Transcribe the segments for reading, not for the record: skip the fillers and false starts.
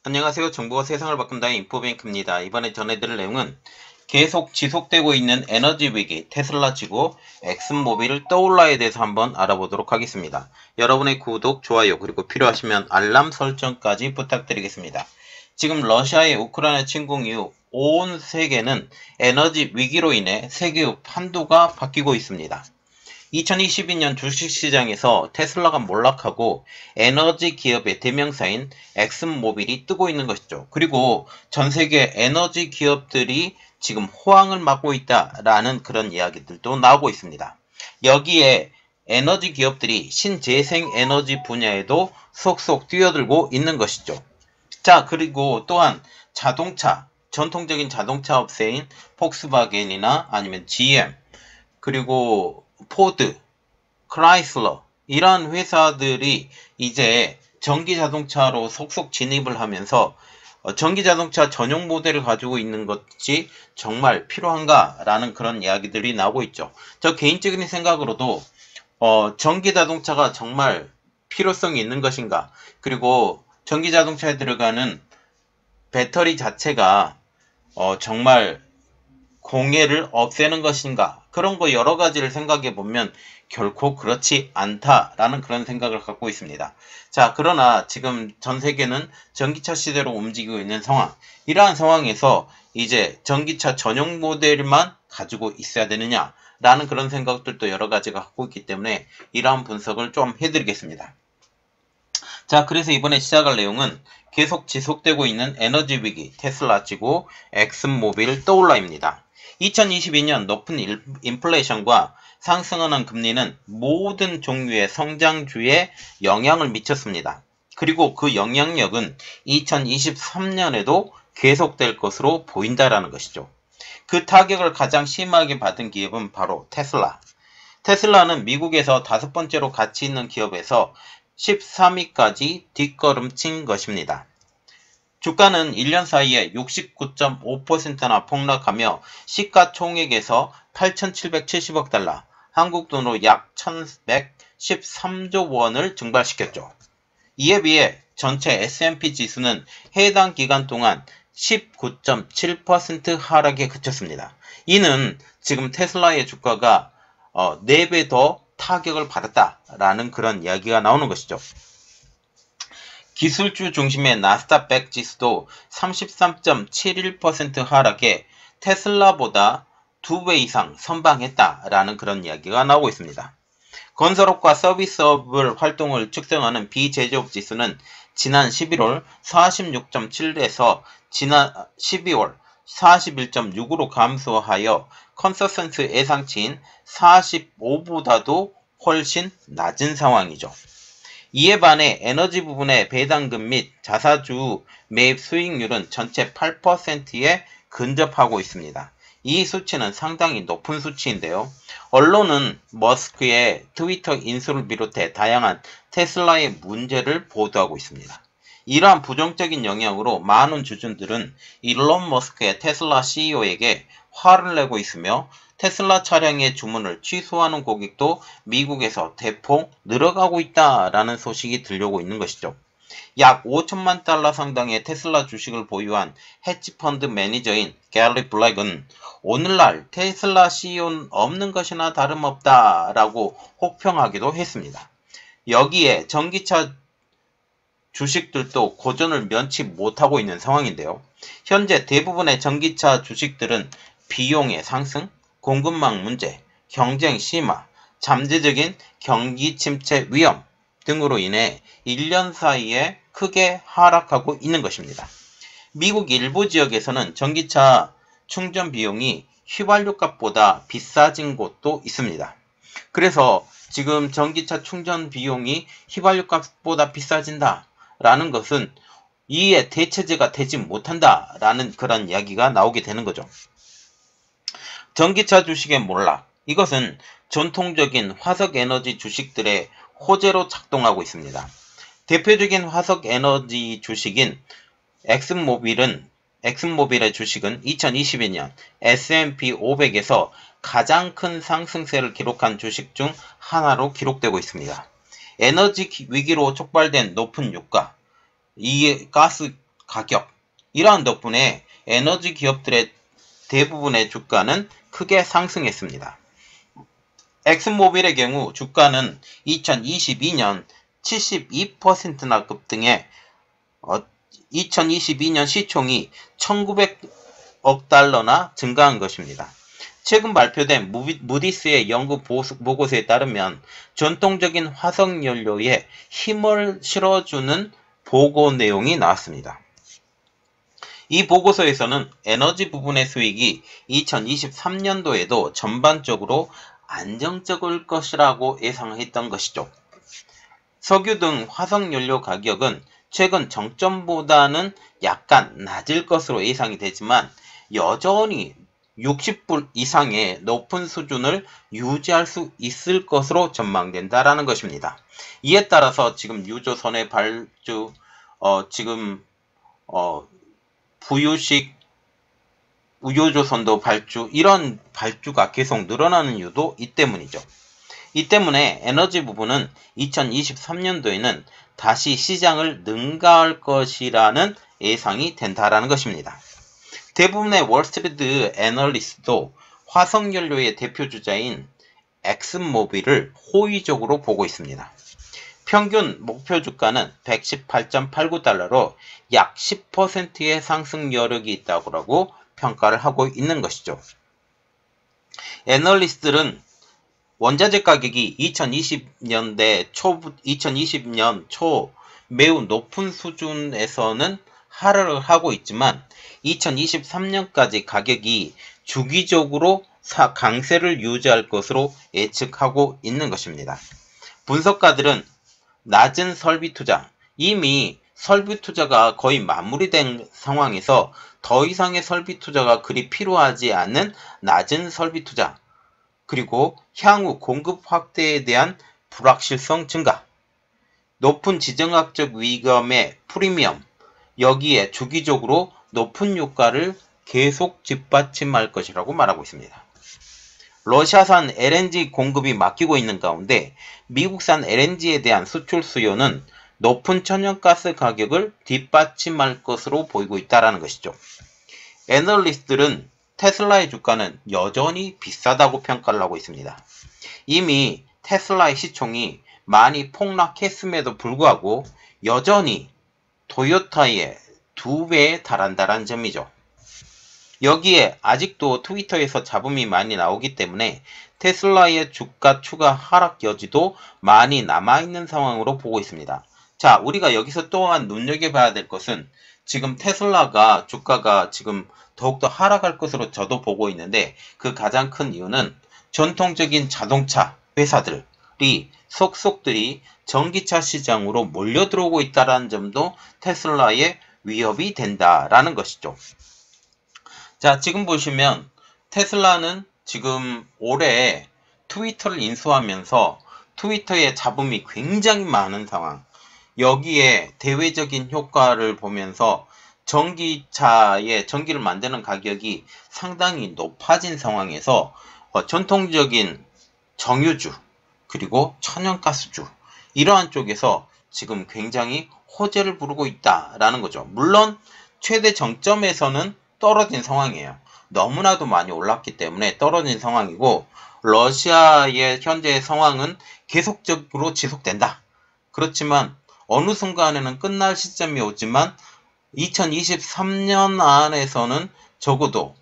안녕하세요. 정보가 세상을 바꾼다의 인포뱅크입니다. 이번에 전해드릴 내용은 계속 지속되고 있는 에너지 위기, 테슬라 지고 엑슨모빌 떠올라에 대해서 한번 알아보도록 하겠습니다. 여러분의 구독, 좋아요, 그리고 필요하시면 알람 설정까지 부탁드리겠습니다. 지금 러시아의 우크라이나 침공 이후 온 세계는 에너지 위기로 인해 세계의 판도가 바뀌고 있습니다. 2022년 주식시장에서 테슬라가 몰락하고 에너지 기업의 대명사인 엑슨모빌이 뜨고 있는 것이죠. 그리고 전 세계 에너지 기업들이 지금 호황을 맞고 있다라는 그런 이야기들도 나오고 있습니다. 여기에 에너지 기업들이 신재생 에너지 분야에도 속속 뛰어들고 있는 것이죠. 자, 그리고 또한 자동차, 전통적인 자동차 업체인 폭스바겐이나 아니면 GM, 그리고 포드, 크라이슬러 이러한 회사들이 이제 전기자동차로 속속 진입을 하면서 전기자동차 전용 모델을 가지고 있는 것이 정말 필요한가라는 그런 이야기들이 나오고 있죠. 저 개인적인 생각으로도 전기자동차가 정말 필요성이 있는 것인가, 그리고 전기자동차에 들어가는 배터리 자체가 정말 공해를 없애는 것인가, 그런 거 여러 가지를 생각해 보면 결코 그렇지 않다라는 그런 생각을 갖고 있습니다. 자, 그러나 지금 전 세계는 전기차 시대로 움직이고 있는 상황, 이러한 상황에서 이제 전기차 전용 모델만 가지고 있어야 되느냐라는 그런 생각들도 여러 가지가 갖고 있기 때문에 이러한 분석을 좀 해드리겠습니다. 자, 그래서 이번에 시작할 내용은 계속 지속되고 있는 에너지 위기, 테슬라 지고 엑슨모빌 떠올라입니다. 2022년 높은 인플레이션과 상승하는 금리는 모든 종류의 성장주에 영향을 미쳤습니다. 그리고 그 영향력은 2023년에도 계속될 것으로 보인다라는 것이죠. 그 타격을 가장 심하게 받은 기업은 바로 테슬라. 테슬라는 미국에서 5번째로 가치 있는 기업에서 13위까지 뒷걸음친 것입니다. 주가는 1년 사이에 69.5%나 폭락하며 시가총액에서 8,770억 달러, 한국 돈으로 약 1,113조 원을 증발시켰죠. 이에 비해 전체 S&P 지수는 해당 기간 동안 19.7% 하락에 그쳤습니다. 이는 지금 테슬라의 주가가 4배 더 타격을 받았다라는 그런 이야기가 나오는 것이죠. 기술주 중심의 나스닥 100 지수도 33.71% 하락해 테슬라보다 2배 이상 선방했다라는 그런 이야기가 나오고 있습니다. 건설업과 서비스업을 활동을 측정하는 비제조업 지수는 지난 11월 46.7에서 지난 12월 41.6으로 감소하여 컨센서스 예상치인 45보다도 훨씬 낮은 상황이죠. 이에 반해 에너지 부분의 배당금 및 자사주 매입 수익률은 전체 8%에 근접하고 있습니다. 이 수치는 상당히 높은 수치인데요. 언론은 머스크의 트위터 인수를 비롯해 다양한 테슬라의 문제를 보도하고 있습니다. 이러한 부정적인 영향으로 많은 주주들은 일론 머스크의 테슬라 CEO에게 화를 내고 있으며 테슬라 차량의 주문을 취소하는 고객도 미국에서 대폭 늘어가고 있다라는 소식이 들려오고 있는 것이죠. 약 5천만 달러 상당의 테슬라 주식을 보유한 헤지펀드 매니저인 게리 블랙은 오늘날 테슬라 CEO는 없는 것이나 다름없다라고 혹평하기도 했습니다. 여기에 전기차 주식들도 고전을 면치 못하고 있는 상황인데요. 현재 대부분의 전기차 주식들은 비용의 상승, 공급망 문제, 경쟁 심화, 잠재적인 경기 침체 위험 등으로 인해 1년 사이에 크게 하락하고 있는 것입니다. 미국 일부 지역에서는 전기차 충전 비용이 휘발유 값보다 비싸진 곳도 있습니다. 그래서 지금 전기차 충전 비용이 휘발유 값보다 비싸진다 라는 것은 이에 대체제가 되지 못한다 라는 그런 이야기가 나오게 되는 거죠. 전기차 주식의 몰락, 이것은 전통적인 화석에너지 주식들의 호재로 작동하고 있습니다. 대표적인 화석에너지 주식인 엑슨모빌의 주식은 2022년 S&P 500에서 가장 큰 상승세를 기록한 주식 중 하나로 기록되고 있습니다. 에너지 위기로 촉발된 높은 유가, 이 가스 가격, 이러한 덕분에 에너지 기업들의 대부분의 주가는 크게 상승했습니다. 엑슨모빌의 경우 주가는 2022년 72%나 급등해 2022년 시총이 1900억 달러나 증가한 것입니다. 최근 발표된 무디스의 연구 보고서에 따르면 전통적인 화석연료에 힘을 실어주는 보고 내용이 나왔습니다. 이 보고서에서는 에너지 부분의 수익이 2023년도에도 전반적으로 안정적일 것이라고 예상했던 것이죠. 석유 등 화석연료 가격은 최근 정점보다는 약간 낮을 것으로 예상이 되지만 여전히 60불 이상의 높은 수준을 유지할 수 있을 것으로 전망된다라는 것입니다. 이에 따라서 지금 유조선의 발주, 부유식 우유조선도 발주, 이런 발주가 계속 늘어나는 이유도 이 때문이죠. 이 때문에 에너지 부분은 2023년도에는 다시 시장을 능가할 것이라는 예상이 된다라는 것입니다. 대부분의 월스트리트 애널리스트도 화석연료의 대표주자인 엑슨모빌을 호의적으로 보고 있습니다. 평균 목표 주가는 118.89달러로 약 10%의 상승 여력이 있다고 평가를 하고 있는 것이죠. 애널리스트들은 원자재 가격이 2020년 초 매우 높은 수준에서는 하락을 하고 있지만 2023년까지 가격이 주기적으로 강세를 유지할 것으로 예측하고 있는 것입니다. 분석가들은 낮은 설비 투자, 이미 설비 투자가 거의 마무리된 상황에서 더 이상의 설비 투자가 그리 필요하지 않는 낮은 설비 투자, 그리고 향후 공급 확대에 대한 불확실성 증가, 높은 지정학적 위험의 프리미엄, 여기에 주기적으로 높은 유가를 계속 뒷받침할 것이라고 말하고 있습니다. 러시아산 LNG 공급이 막히고 있는 가운데 미국산 LNG에 대한 수출 수요는 높은 천연가스 가격을 뒷받침할 것으로 보이고 있다는 것이죠. 애널리스트들은 테슬라의 주가는 여전히 비싸다고 평가를 하고 있습니다. 이미 테슬라의 시총이 많이 폭락했음에도 불구하고 여전히 토요타의 2배에 달한다는 점이죠. 여기에 아직도 트위터에서 잡음이 많이 나오기 때문에 테슬라의 주가 추가 하락 여지도 많이 남아있는 상황으로 보고 있습니다. 자, 우리가 여기서 또한 눈여겨봐야 될 것은 지금 테슬라가 주가가 지금 더욱더 하락할 것으로 저도 보고 있는데 그 가장 큰 이유는 전통적인 자동차 회사들이 속속들이 전기차 시장으로 몰려들어오고 있다는 점도 테슬라의 위협이 된다라는 것이죠. 자, 지금 보시면 테슬라는 지금 올해 트위터를 인수하면서 트위터의 잡음이 굉장히 많은 상황, 여기에 대외적인 효과를 보면서 전기차의 전기를 만드는 가격이 상당히 높아진 상황에서 전통적인 정유주 그리고 천연가스주 이러한 쪽에서 지금 굉장히 호재를 부르고 있다라는 거죠. 물론 최대 정점에서는 떨어진 상황이에요. 너무나도 많이 올랐기 때문에 떨어진 상황이고 러시아의 현재의 상황은 계속적으로 지속된다. 그렇지만 어느 순간에는 끝날 시점이 오지만 2023년 안에서는 적어도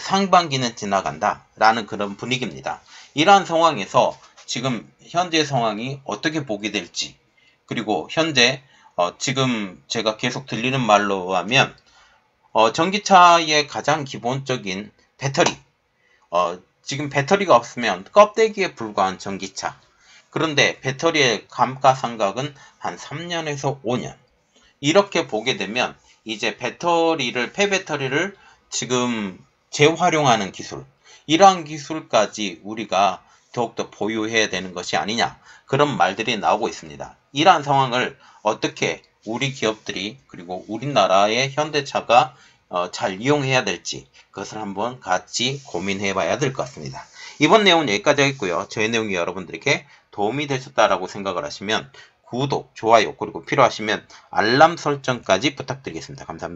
상반기는 지나간다 라는 그런 분위기입니다. 이러한 상황에서 지금 현재 상황이 어떻게 보게 될지, 그리고 현재 지금 제가 계속 들리는 말로 하면 전기차의 가장 기본적인 배터리, 지금 배터리가 없으면 껍데기에 불과한 전기차. 그런데 배터리의 감가상각은 한 3년에서 5년. 이렇게 보게 되면 이제 폐배터리를 지금 재활용하는 기술, 이러한 기술까지 우리가 더욱더 보유해야 되는 것이 아니냐, 그런 말들이 나오고 있습니다. 이러한 상황을 어떻게 우리 기업들이 그리고 우리나라의 현대차가 잘 이용해야 될지 그것을 한번 같이 고민해 봐야 될 것 같습니다. 이번 내용은 여기까지 하겠고요. 저의 내용이 여러분들에게 도움이 되셨다라고 생각을 하시면 구독, 좋아요, 그리고 필요하시면 알람 설정까지 부탁드리겠습니다. 감사합니다.